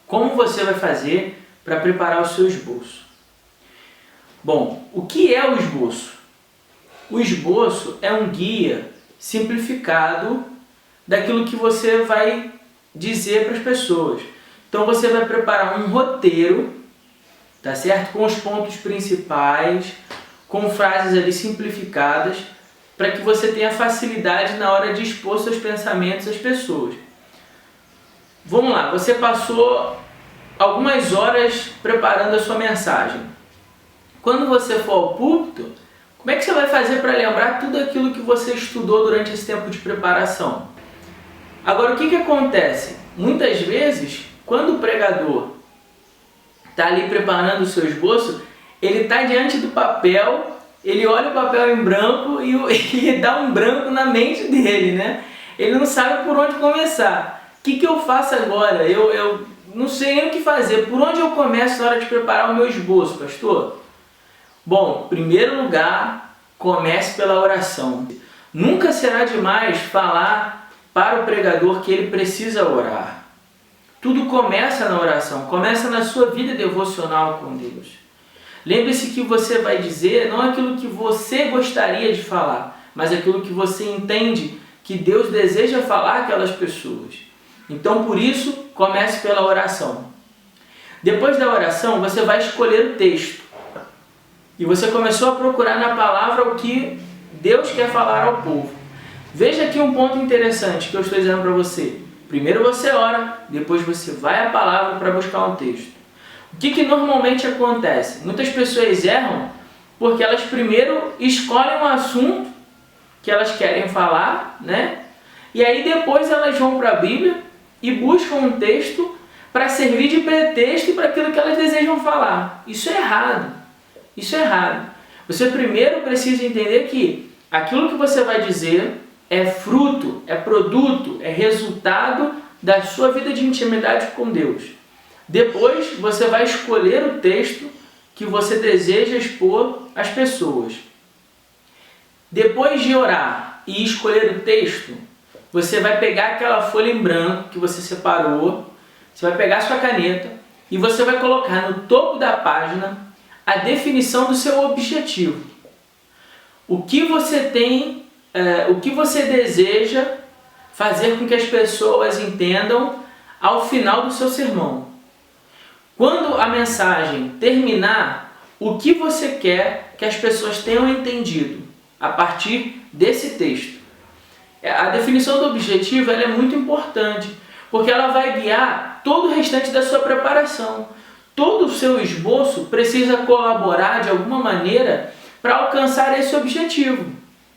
Como você vai fazer para preparar o seu esboço? Bom, o que é o esboço? O esboço é um guia simplificado daquilo que você vai dizer para as pessoas. Então você vai preparar um roteiro, tá certo? Com os pontos principais, com frases ali simplificadas, para que você tenha facilidade na hora de expor seus pensamentos às pessoas. Vamos lá, você passou algumas horas preparando a sua mensagem. Quando você for ao púlpito, como é que você vai fazer para lembrar tudo aquilo que você estudou durante esse tempo de preparação? Agora, o que acontece? Muitas vezes, quando o pregador está ali preparando o seu esboço, ele está diante do papel, ele olha o papel em branco e dá um branco na mente dele, né? Ele não sabe por onde começar. O que eu faço agora? Eu não sei nem o que fazer. Por onde eu começo na hora de preparar o meu esboço, pastor? Bom, em primeiro lugar, comece pela oração. Nunca será demais falar para o pregador que ele precisa orar. Tudo começa na oração, começa na sua vida devocional com Deus. Lembre-se que você vai dizer não aquilo que você gostaria de falar, mas aquilo que você entende que Deus deseja falar àquelas pessoas. Então, por isso, comece pela oração. Depois da oração, você vai escolher o texto. E você começou a procurar na palavra o que Deus quer falar ao povo. Veja aqui um ponto interessante que eu estou dizendo para você. Primeiro você ora, depois você vai à palavra para buscar um texto. O que normalmente acontece? Muitas pessoas erram porque elas primeiro escolhem um assunto que elas querem falar, né? E aí depois elas vão para a Bíblia e buscam um texto para servir de pretexto para aquilo que elas desejam falar. Isso é errado. Isso é errado. Você primeiro precisa entender que aquilo que você vai dizer é fruto, é produto, é resultado da sua vida de intimidade com Deus. Depois você vai escolher o texto que você deseja expor às pessoas. Depois de orar e escolher o texto, você vai pegar aquela folha em branco que você separou, você vai pegar sua caneta e você vai colocar no topo da página a definição do seu objetivo. O que você tem, o que você deseja fazer com que as pessoas entendam ao final do seu sermão. Quando a mensagem terminar, o que você quer que as pessoas tenham entendido a partir desse texto. A definição do objetivo ela é muito importante, porque ela vai guiar todo o restante da sua preparação. Todo o seu esboço precisa colaborar de alguma maneira para alcançar esse objetivo.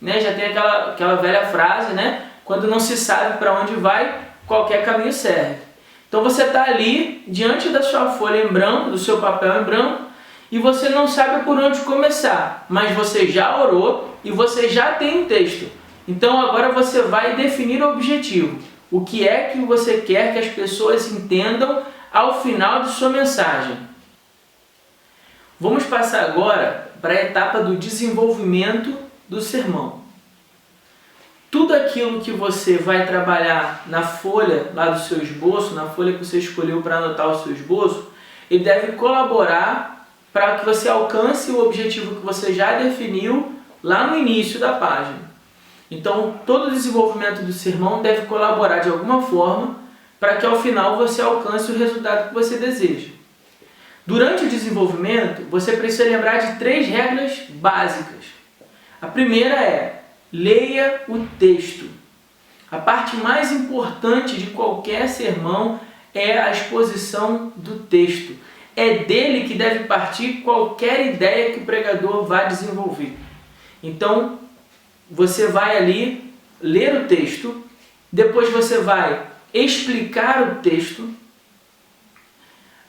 Né? Já tem aquela velha frase, né? Quando não se sabe para onde vai, qualquer caminho serve. Então você está ali, diante da sua folha em branco, do seu papel em branco, e você não sabe por onde começar, mas você já orou e você já tem um texto. Então agora você vai definir o objetivo. O que é que você quer que as pessoas entendam ao final de sua mensagem. Vamos passar agora para a etapa do desenvolvimento do sermão. Tudo aquilo que você vai trabalhar na folha lá do seu esboço, na folha que você escolheu para anotar o seu esboço, ele deve colaborar para que você alcance o objetivo que você já definiu lá no início da página. Então, todo o desenvolvimento do sermão deve colaborar de alguma forma para que ao final você alcance o resultado que você deseja. Durante o desenvolvimento, você precisa lembrar de 3 regras básicas. A primeira é: leia o texto. A parte mais importante de qualquer sermão é a exposição do texto. É dele que deve partir qualquer ideia que o pregador vai desenvolver. Então, você vai ali ler o texto, depois você vai explicar o texto.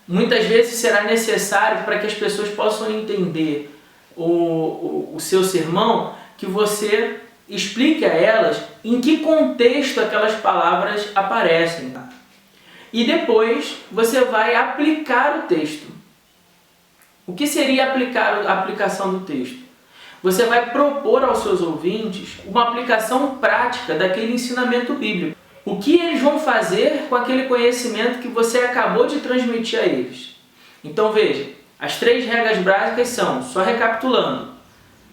Muitas vezes será necessário para que as pessoas possam entender o seu sermão, que você explique a elas em que contexto aquelas palavras aparecem. E depois você vai aplicar o texto. O que seria a aplicação do texto? Você vai propor aos seus ouvintes uma aplicação prática daquele ensinamento bíblico. o que eles vão fazer com aquele conhecimento que você acabou de transmitir a eles. Então veja, as 3 regras básicas são, só recapitulando,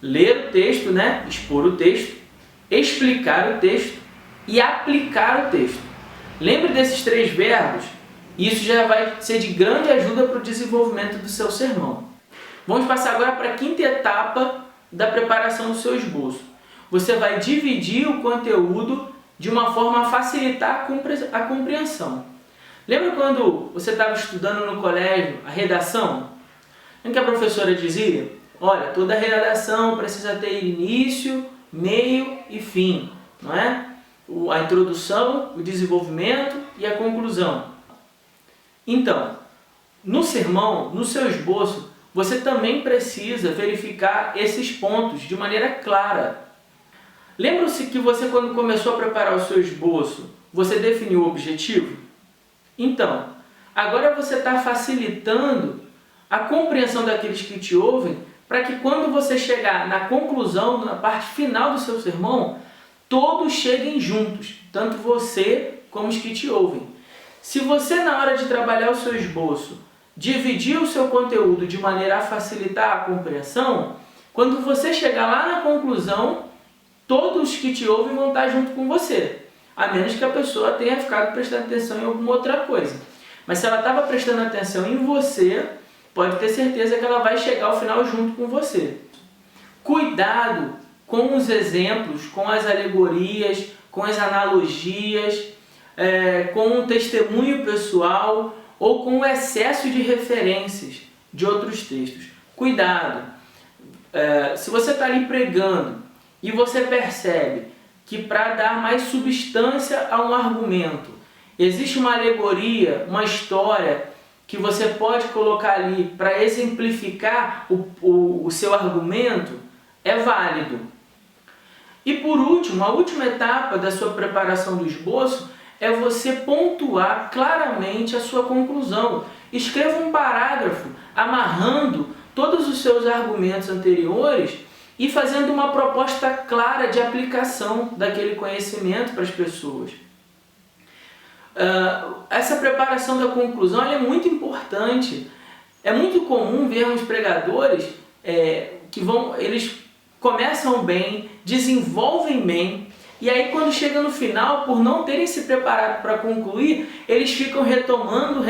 ler o texto, né? Expor o texto, explicar o texto e aplicar o texto. Lembre desses 3 verbos, isso já vai ser de grande ajuda para o desenvolvimento do seu sermão. Vamos passar agora para a 5ª etapa da preparação do seu esboço. Você vai dividir o conteúdo de uma forma a facilitar a compreensão. Lembra quando você estava estudando no colégio a redação? Em que a professora dizia, olha, toda redação precisa ter início, meio e fim, não é? A introdução, o desenvolvimento e a conclusão. Então, no sermão, no seu esboço, você também precisa verificar esses pontos de maneira clara. Lembra-se que você, quando começou a preparar o seu esboço, você definiu o objetivo? Então, agora você está facilitando a compreensão daqueles que te ouvem, para que quando você chegar na conclusão, na parte final do seu sermão, todos cheguem juntos, tanto você como os que te ouvem. Se você, na hora de trabalhar o seu esboço, dividir o seu conteúdo de maneira a facilitar a compreensão, quando você chegar lá na conclusão, todos que te ouvem vão estar junto com você, a menos que a pessoa tenha ficado prestando atenção em alguma outra coisa. Mas se ela estava prestando atenção em você, pode ter certeza que ela vai chegar ao final junto com você. Cuidado com os exemplos, com as alegorias, com as analogias, com o testemunho pessoal ou com o excesso de referências de outros textos. Cuidado! Se você está ali pregando e você percebe que para dar mais substância a um argumento, existe uma alegoria, uma história que você pode colocar ali para exemplificar o seu argumento, é válido. E por último, a última etapa da sua preparação do esboço é você pontuar claramente a sua conclusão. Escreva um parágrafo amarrando todos os seus argumentos anteriores e fazendo uma proposta clara de aplicação daquele conhecimento para as pessoas. Essa preparação da conclusão é muito importante. É muito comum vermos pregadores eles começam bem, desenvolvem bem, e aí quando chega no final, por não terem se preparado para concluir, eles ficam retomando.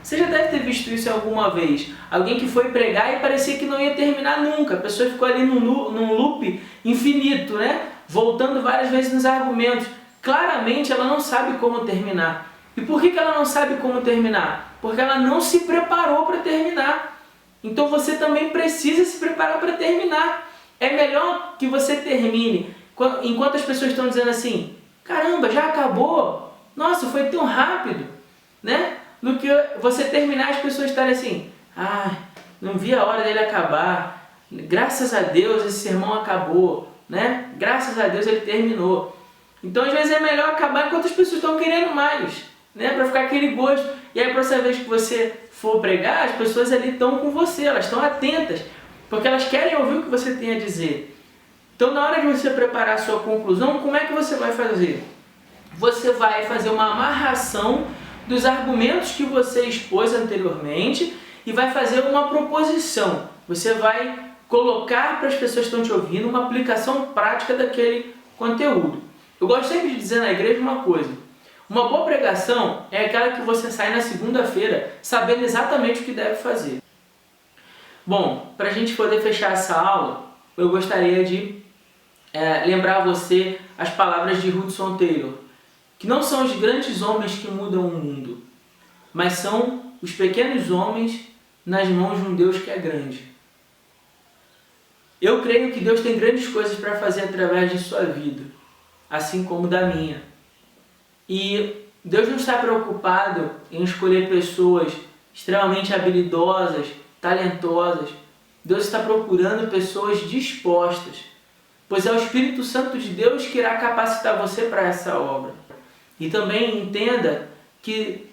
Você já deve ter visto isso alguma vez. Alguém que foi pregar e parecia que não ia terminar nunca. A pessoa ficou ali num loop infinito, né? Voltando várias vezes nos argumentos. Claramente ela não sabe como terminar. E por que ela não sabe como terminar? Porque ela não se preparou para terminar. Então você também precisa se preparar para terminar. É melhor que você termine enquanto as pessoas estão dizendo assim, caramba, já acabou? Nossa, foi tão rápido, né? Do que você terminar, as pessoas estarem assim, não vi a hora dele acabar, graças a Deus esse sermão acabou, né? Graças a Deus ele terminou. Então às vezes é melhor acabar enquanto as pessoas estão querendo mais, né? Para ficar aquele gosto. E aí, próxima vez que você for pregar, as pessoas ali estão com você, elas estão atentas, porque elas querem ouvir o que você tem a dizer. Então, na hora de você preparar a sua conclusão, como é que você vai fazer? Você vai fazer uma amarração dos argumentos que você expôs anteriormente e vai fazer uma proposição. Você vai colocar para as pessoas que estão te ouvindo uma aplicação prática daquele conteúdo. Eu gosto sempre de dizer na igreja uma coisa. Uma boa pregação é aquela que você sai na segunda-feira sabendo exatamente o que deve fazer. Bom, para a gente poder fechar essa aula, eu gostaria de lembrar a você as palavras de Hudson Taylor, que não são os grandes homens que mudam o mundo, mas são os pequenos homens nas mãos de um Deus que é grande. Eu creio que Deus tem grandes coisas para fazer através de sua vida, assim como da minha. E Deus não está preocupado em escolher pessoas extremamente habilidosas, talentosas. Deus está procurando pessoas dispostas, pois é o Espírito Santo de Deus que irá capacitar você para essa obra. E também entenda que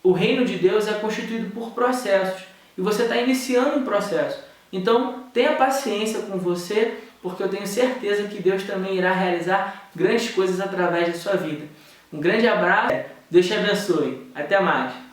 o reino de Deus é constituído por processos, e você está iniciando um processo. Então, tenha paciência com você porque eu tenho certeza que Deus também irá realizar grandes coisas através da sua vida. Um grande abraço, Deus te abençoe, até mais!